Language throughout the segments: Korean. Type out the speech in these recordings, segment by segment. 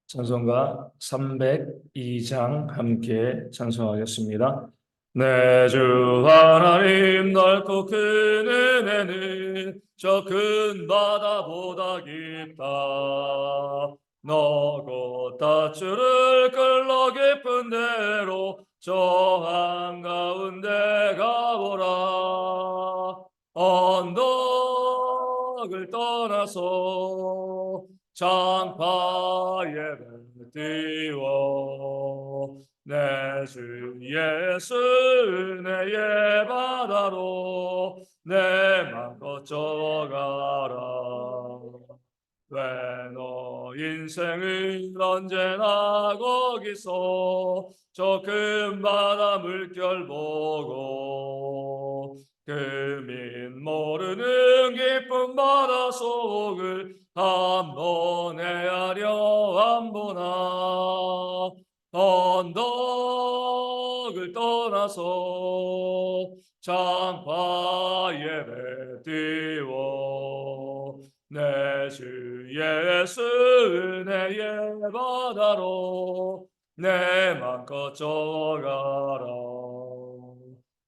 찬송가 302장 함께 찬송하겠습니다. 내 주 하나님 넓고 큰 은혜는 저 큰 바다보다 깊다. 너고 닷줄을 끌러 깊은 데로 저 한가운데 가보라. 언덕을 떠나서 창파에 띄워 내 주 예수 은혜의 바다로 내 맘껏 져가라. 왜 너 인생을 언제나 거기서 저 큰 바다 물결 보고 금인 모르는 깊은 바다 속을 한번 헤아려 한보나. 언덕을 떠나서 창파에 배 띄워 내 주 예수 은혜의 바다로 내 맘껏 져가라.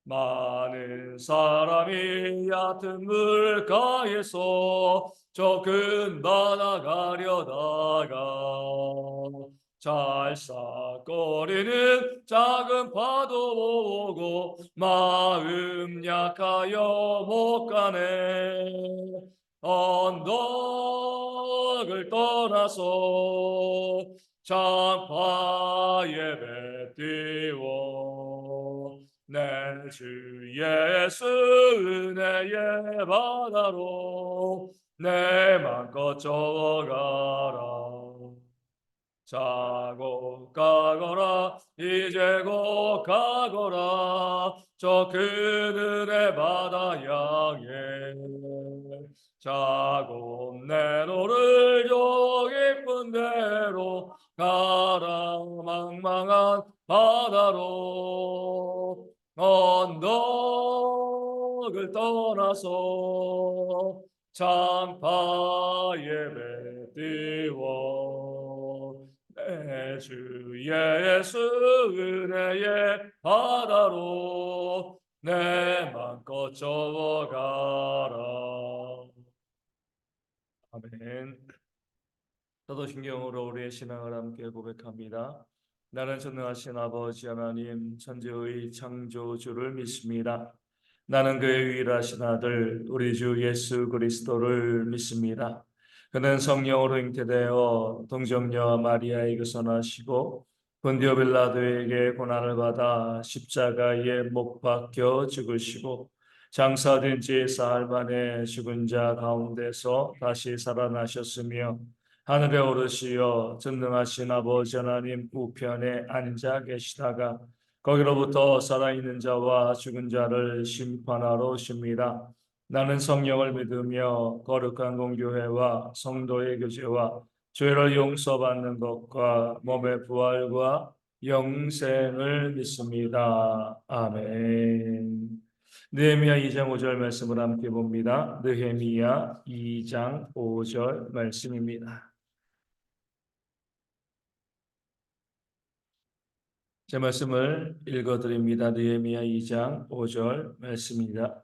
많은 사람이 얕은 물가에서 저 큰 바다 가려다가 찰싹거리는 작은 파도 보고 마음 약하여 못 가네. 언덕을 떠나서 창파에 배 띄워 내 주 예수 은혜의 바다로 내 맘껏 져가라. 자고 가거라 이제 곧 가거라 저 큰 은혜 바다 향해. 자고 내 노를 저 깊은 데로 가라. 망망한 바다로 언덕을 떠나서 창파에 배 띄워 내 주 예수 은혜의 바다로 내 맘껏 져가라. 아멘. 사도신경으로 우리의 신앙을 함께 고백합니다. 나는 전능하신 아버지 하나님 천지의 창조주를 믿습니다. 나는 그의 유일하신 아들 우리 주 예수 그리스도를 믿습니다. 그는 성령으로 잉태되어 동정녀 마리아에게 선하시고 본디오 빌라도에게 고난을 받아 십자가에 못 박혀 죽으시고 장사된 지 사흘 만에 죽은 자 가운데서 다시 살아나셨으며 하늘에 오르시어 전능하신 아버지 하나님 우편에 앉아 계시다가 거기로부터 살아있는 자와 죽은 자를 심판하러 오십니다. 나는 성령을 믿으며 거룩한 공교회와 성도의 교제와 죄를 용서받는 것과 몸의 부활과 영생을 믿습니다. 아멘. 느헤미야 2장 5절 말씀을 함께 봅니다. 느헤미야 2장 5절 말씀입니다. 제 말씀을 읽어드립니다. 느헤미야 2장 5절 말씀입니다.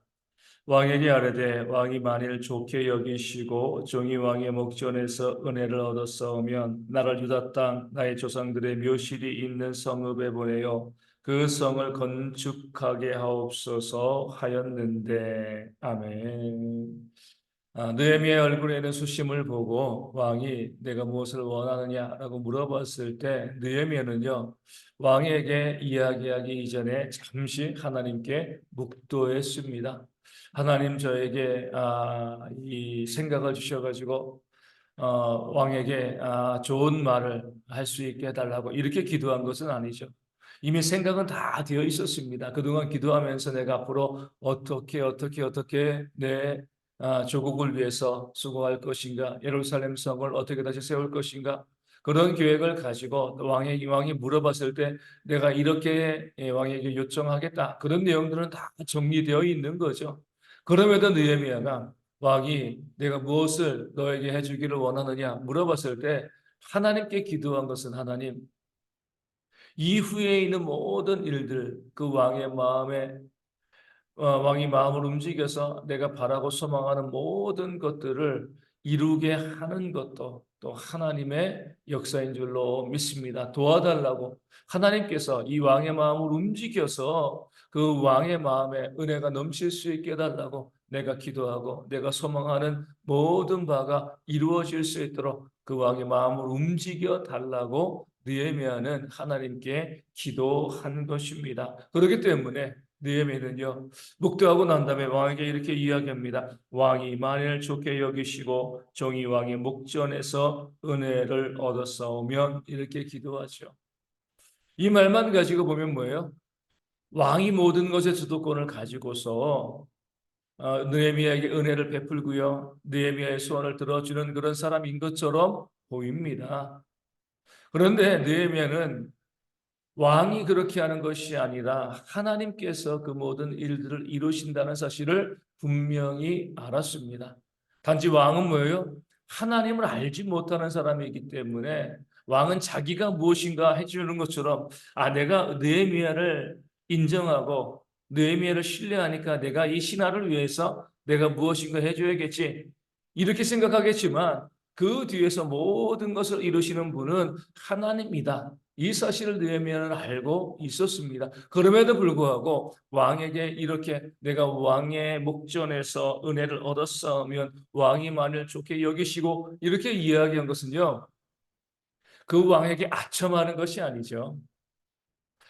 왕에게 아뢰되 왕이 만일 좋게 여기시고 종이 왕의 목전에서 은혜를 얻었사오면 나를 유다 땅 나의 조상들의 묘실이 있는 성읍에 보내어 그 성을 건축하게 하옵소서 하였는데. 아멘. 느헤미야의 얼굴에는 수심을 보고 왕이 내가 무엇을 원하느냐라고 물어봤을 때 느헤미야는요 왕에게 이야기하기 이전에 잠시 하나님께 묵도했습니다. 하나님 저에게 이 생각을 주셔가지고 왕에게 좋은 말을 할 수 있게 해달라고 이렇게 기도한 것은 아니죠. 이미 생각은 다 되어 있었습니다. 그동안 기도하면서 내가 앞으로 어떻게 내 조국을 위해서 수고할 것인가, 예루살렘 성을 어떻게 다시 세울 것인가, 그런 계획을 가지고 왕이 물어봤을 때 내가 이렇게 왕에게 요청하겠다. 그런 내용들은 다 정리되어 있는 거죠. 그럼에도 느헤미야가 왕이 내가 무엇을 너에게 해주기를 원하느냐 물어봤을 때 하나님께 기도한 것은 하나님, 이후에 있는 모든 일들, 그 왕이 마음을 움직여서 내가 바라고 소망하는 모든 것들을 이루게 하는 것도 또 하나님의 역사인 줄로 믿습니다. 도와달라고 하나님께서 이 왕의 마음을 움직여서 그 왕의 마음에 은혜가 넘칠 수 있게 해달라고 내가 기도하고 내가 소망하는 모든 바가 이루어질 수 있도록 그 왕의 마음을 움직여 달라고 느헤미야는 하나님께 기도한 것입니다. 그렇기 때문에 느헤미야는요, 묵도하고 난 다음에 왕에게 이렇게 이야기합니다. 왕이 만일 좋게 여기시고 종이 왕의 목전에서 은혜를 얻었사오면, 이렇게 기도하죠. 이 말만 가지고 보면 뭐예요? 왕이 모든 것의 주도권을 가지고서 느헤미야에게 은혜를 베풀고요, 느헤미야의 소원을 들어주는 그런 사람인 것처럼 보입니다. 그런데 느헤미야는 왕이 그렇게 하는 것이 아니라 하나님께서 그 모든 일들을 이루신다는 사실을 분명히 알았습니다. 단지 왕은 뭐예요? 하나님을 알지 못하는 사람이기 때문에 왕은 자기가 무엇인가 해주는 것처럼, 내가 느헤미야를 인정하고 느헤미야를 신뢰하니까 내가 이 신하를 위해서 내가 무엇인가 해줘야겠지, 이렇게 생각하겠지만 그 뒤에서 모든 것을 이루시는 분은 하나님이다, 이 사실을 느헤미야는 알고 있었습니다. 그럼에도 불구하고 왕에게 이렇게 내가 왕의 목전에서 은혜를 얻었으면 왕이 만일 좋게 여기시고, 이렇게 이야기한 것은요, 그 왕에게 아첨하는 것이 아니죠.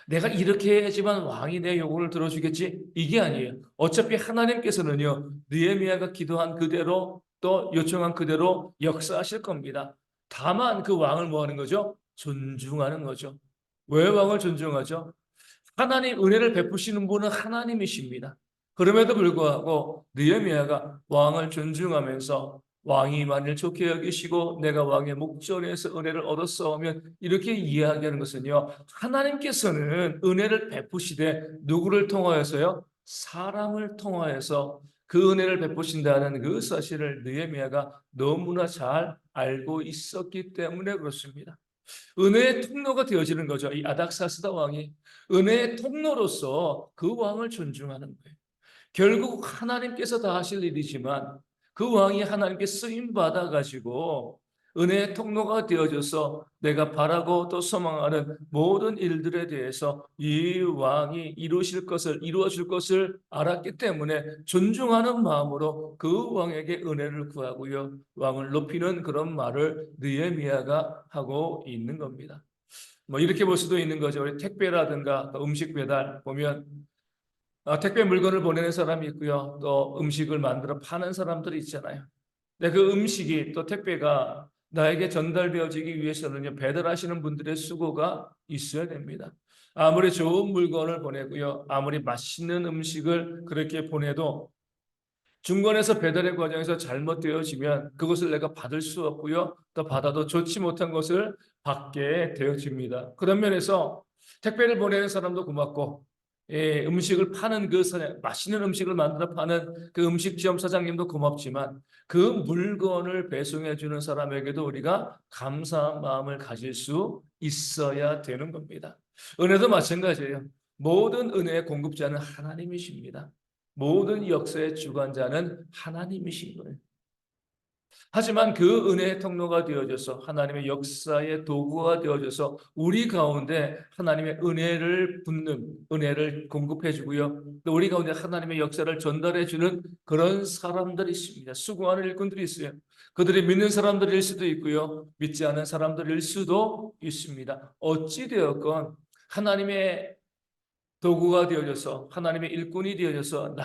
내가 이렇게 해야지만 왕이 내 요구를 들어주겠지, 이게 아니에요. 어차피 하나님께서는요, 느헤미야가 기도한 그대로 또 요청한 그대로 역사하실 겁니다. 다만 그 왕을 뭐 하는 거죠? 존중하는 거죠. 왜 왕을 존중하죠? 하나님 은혜를 베푸시는 분은 하나님이십니다. 그럼에도 불구하고 느헤미야가 왕을 존중하면서 왕이 만일 좋게 여기시고 내가 왕의 목전에서 은혜를 얻었사오면, 이렇게 이야기하는 것은요, 하나님께서는 은혜를 베푸시되 누구를 통하여서요? 사람을 통하여서 그 은혜를 베푸신다는 그 사실을 느헤미야가 너무나 잘 알고 있었기 때문에 그렇습니다. 은혜의 통로가 되어지는 거죠. 이 아닥사스다 왕이 은혜의 통로로서 그 왕을 존중하는 거예요. 결국 하나님께서 다 하실 일이지만 그 왕이 하나님께 쓰임 받아 가지고 은혜의 통로가 되어져서 내가 바라고 또 소망하는 모든 일들에 대해서 이 왕이 이루어 줄 것을 알았기 때문에 존중하는 마음으로 그 왕에게 은혜를 구하고요, 왕을 높이는 그런 말을 느헤미야가 하고 있는 겁니다. 뭐 이렇게 볼 수도 있는 거죠. 우리 택배라든가 음식 배달 보면 택배 물건을 보내는 사람이 있고요, 또 음식을 만들어 파는 사람들이 있잖아요. 근데 그 음식이 또 택배가 나에게 전달되어지기 위해서는요, 배달하시는 분들의 수고가 있어야 됩니다. 아무리 좋은 물건을 보내고요, 아무리 맛있는 음식을 그렇게 보내도 중간에서 배달의 과정에서 잘못되어지면 그것을 내가 받을 수 없고요, 또 받아도 좋지 못한 것을 받게 되어집니다. 그런 면에서 택배를 보내는 사람도 고맙고, 음식을 파는 그 사장, 맛있는 음식을 만들어 파는 그 음식점 사장님도 고맙지만 그 물건을 배송해 주는 사람에게도 우리가 감사한 마음을 가질 수 있어야 되는 겁니다. 은혜도 마찬가지예요. 모든 은혜의 공급자는 하나님이십니다. 모든 역사의 주관자는 하나님이신 거예요. 하지만 그 은혜의 통로가 되어져서 하나님의 역사의 도구가 되어져서 우리 가운데 하나님의 은혜를 공급해 주고요, 또 우리 가운데 하나님의 역사를 전달해 주는 그런 사람들이 있습니다. 수고하는 일꾼들이 있어요. 그들이 믿는 사람들일 수도 있고요, 믿지 않은 사람들일 수도 있습니다. 어찌 되었건 하나님의 도구가 되어져서 하나님의 일꾼이 되어져서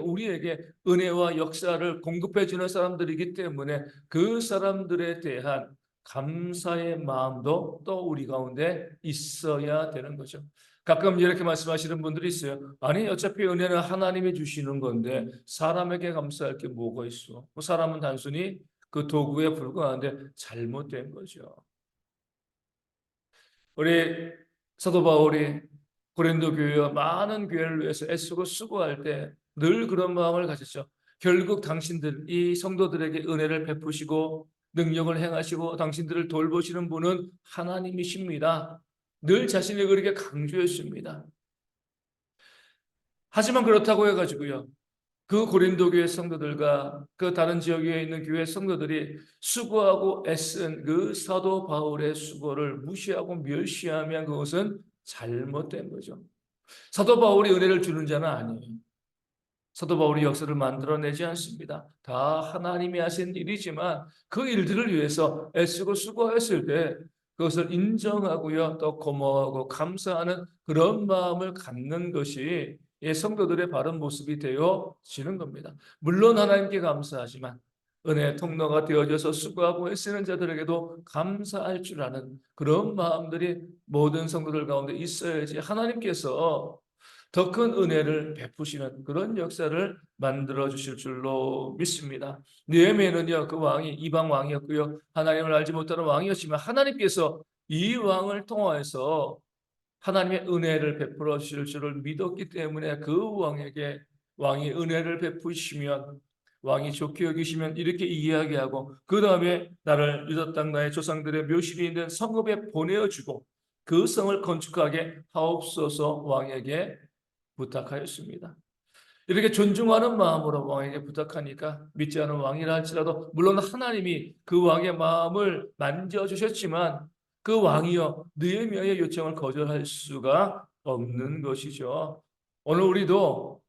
우리에게 은혜와 역사를 공급해 주는 사람들이기 때문에 그 사람들에 대한 감사의 마음도 또 우리 가운데 있어야 되는 거죠. 가끔 이렇게 말씀하시는 분들이 있어요. 아니, 어차피 은혜는 하나님이 주시는 건데 사람에게 감사할 게 뭐가 있어? 그 사람은 단순히 그 도구에 불과한데, 잘못된 거죠. 우리 사도 바울이 고린도 교회와 많은 교회를 위해서 애쓰고 수고할 때 늘 그런 마음을 가졌죠. 결국 당신들, 이 성도들에게 은혜를 베푸시고 능력을 행하시고 당신들을 돌보시는 분은 하나님이십니다. 늘 자신이 그렇게 강조했습니다. 하지만 그렇다고 해가지고요, 그 고린도 교회 성도들과 그 다른 지역에 있는 교회 성도들이 수고하고 애쓴 그 사도 바울의 수고를 무시하고 멸시하면 그것은 잘못된 거죠. 사도 바울이 은혜를 주는 자는 아니에요. 사도 바울이 역사를 만들어내지 않습니다. 다 하나님이 하신 일이지만 그 일들을 위해서 애쓰고 수고했을 때 그것을 인정하고요, 또 고마워하고 감사하는 그런 마음을 갖는 것이 이 성도들의 바른 모습이 되어지는 겁니다. 물론 하나님께 감사하지만 은혜의 통로가 되어져서 수고하고 애쓰는 자들에게도 감사할 줄 아는 그런 마음들이 모든 성도들 가운데 있어야지 하나님께서 더 큰 은혜를 베푸시는 그런 역사를 만들어 주실 줄로 믿습니다. 느헤미야는요, 그 왕이 이방 왕이었고요, 하나님을 알지 못하는 왕이었지만 하나님께서 이 왕을 통하여서 하나님의 은혜를 베풀어 주실 줄을 믿었기 때문에 그 왕에게 왕이 은혜를 베푸시면, 왕이 좋게 여기시면 이렇게 이야기하고 그 다음에 나를 유다 땅 나의 조상들의 묘실이 있는 성읍에 보내어주고 그 성을 건축하게 하옵소서 왕에게 부탁하였습니다. 이렇게 존중하는 마음으로 왕에게 부탁하니까 믿지 않은 왕이라 할지라도 물론 하나님이 그 왕의 마음을 만져주셨지만 그 왕이여 느헤미야의 요청을 거절할 수가 없는 것이죠. 오늘 우리도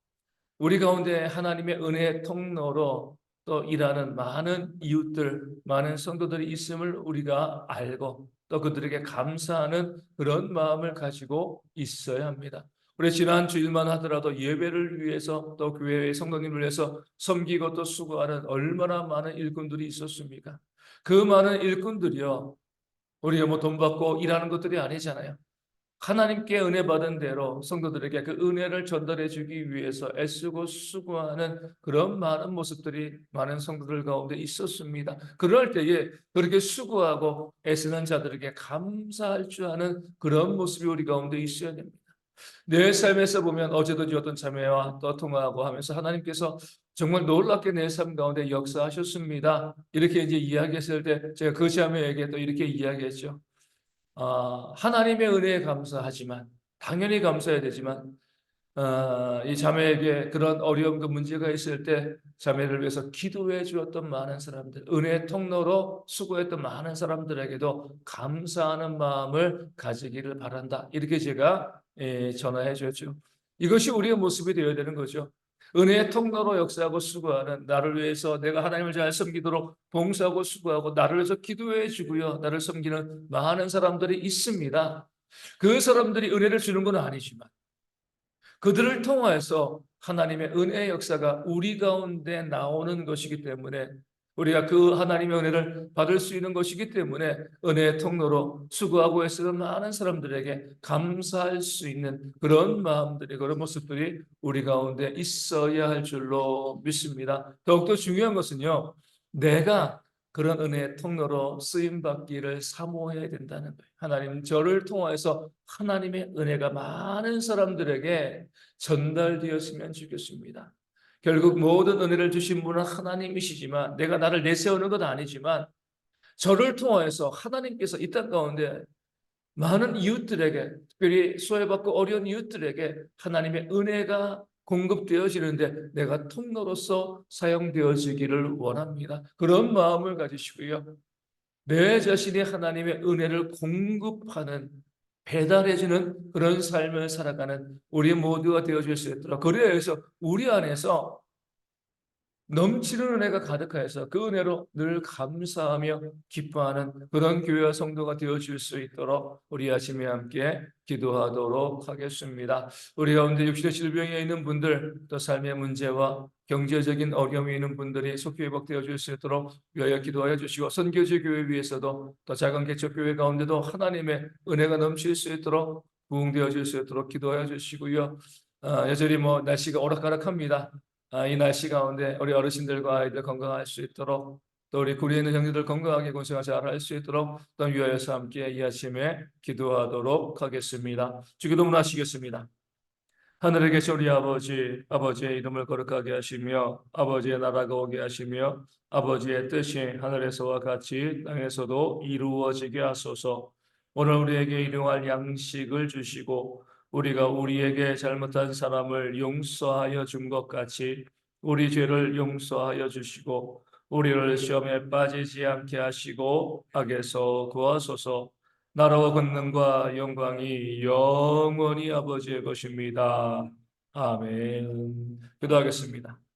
우리 가운데 하나님의 은혜의 통로로 또 일하는 많은 이웃들, 많은 성도들이 있음을 우리가 알고 또 그들에게 감사하는 그런 마음을 가지고 있어야 합니다. 우리 지난 주일만 하더라도 예배를 위해서 또 교회의 성도님을 위해서 섬기고 또 수고하는 얼마나 많은 일꾼들이 있었습니까? 그 많은 일꾼들이요, 우리가 뭐 돈 받고 일하는 것들이 아니잖아요. 하나님께 은혜 받은 대로 성도들에게 그 은혜를 전달해 주기 위해서 애쓰고 수고하는 그런 많은 모습들이 많은 성도들 가운데 있었습니다. 그럴 때에 그렇게 수고하고 애쓰는 자들에게 감사할 줄 아는 그런 모습이 우리 가운데 있어야 됩니다. 내 삶에서 보면 어제도 어떤 자매와 또 통화하고 하면서 하나님께서 정말 놀랍게 내 삶 가운데 역사하셨습니다. 이렇게 이제 이야기했을 때 제가 그 자매에게 또 이렇게 이야기했죠. 하나님의 은혜에 감사하지만 당연히 감사해야 되지만 이 자매에게 그런 어려움 그 문제가 있을 때 자매를 위해서 기도해 주었던 많은 사람들, 은혜의 통로로 수고했던 많은 사람들에게도 감사하는 마음을 가지기를 바란다. 이렇게 제가 전화해 줬죠. 이것이 우리의 모습이 되어야 되는 거죠. 은혜의 통로로 역사하고 수고하는, 나를 위해서 내가 하나님을 잘 섬기도록 봉사하고 수고하고 나를 위해서 기도해 주고요, 나를 섬기는 많은 사람들이 있습니다. 그 사람들이 은혜를 주는 건 아니지만 그들을 통하여서 하나님의 은혜의 역사가 우리 가운데 나오는 것이기 때문에 우리가 그 하나님의 은혜를 받을 수 있는 것이기 때문에 은혜의 통로로 수고하고 애쓰는 많은 사람들에게 감사할 수 있는 그런 마음들이, 그런 모습들이 우리 가운데 있어야 할 줄로 믿습니다. 더욱더 중요한 것은요, 내가 그런 은혜의 통로로 쓰임받기를 사모해야 된다는 거예요. 하나님, 저를 통하여서 하나님의 은혜가 많은 사람들에게 전달되었으면 좋겠습니다. 결국 모든 은혜를 주신 분은 하나님이시지만 내가 나를 내세우는 건 아니지만 저를 통하여서 하나님께서 이 땅 가운데 많은 이웃들에게, 특별히 수혜받고 어려운 이웃들에게 하나님의 은혜가 공급되어지는데 내가 통로로서 사용되어지기를 원합니다. 그런 마음을 가지시고요, 내 자신이 하나님의 은혜를 공급하는, 배달해주는 그런 삶을 살아가는 우리 모두가 되어줄 수 있도록, 그래야 해서 우리 안에서 넘치는 은혜가 가득하여서 그 은혜로 늘 감사하며 기뻐하는 그런 교회와 성도가 되어줄 수 있도록 우리 아침에 함께 기도하도록 하겠습니다. 우리 가운데 육신의 질병에 있는 분들, 또 삶의 문제와 경제적인 어려움이 있는 분들이 속히 회복되어 줄 수 있도록 위하여 기도하여 주시고, 선교지 교회 위에서도 또 작은 개척 교회 가운데도 하나님의 은혜가 넘칠 수 있도록 부흥되어 줄 수 있도록 기도하여 주시고요. 여전히 날씨가 오락가락합니다. 이 날씨 가운데 우리 어르신들과 아이들 건강할 수 있도록, 또 우리 구리에 있는 형제들 건강하게 군생활 잘할 수 있도록 또 위하여서 함께 이 아침에 기도하도록 하겠습니다. 주기도문 하시겠습니다. 하늘에 계신 우리 아버지, 아버지의 이름을 거룩하게 하시며 아버지의 나라가 오게 하시며 아버지의 뜻이 하늘에서와 같이 땅에서도 이루어지게 하소서. 오늘 우리에게 일용할 양식을 주시고 우리가 우리에게 잘못한 사람을 용서하여 준 것 같이 우리 죄를 용서하여 주시고 우리를 시험에 빠지지 않게 하시고 악에서 구하소서. 나라와 권능과 영광이 영원히 아버지의 것입니다. 아멘. 기도하겠습니다.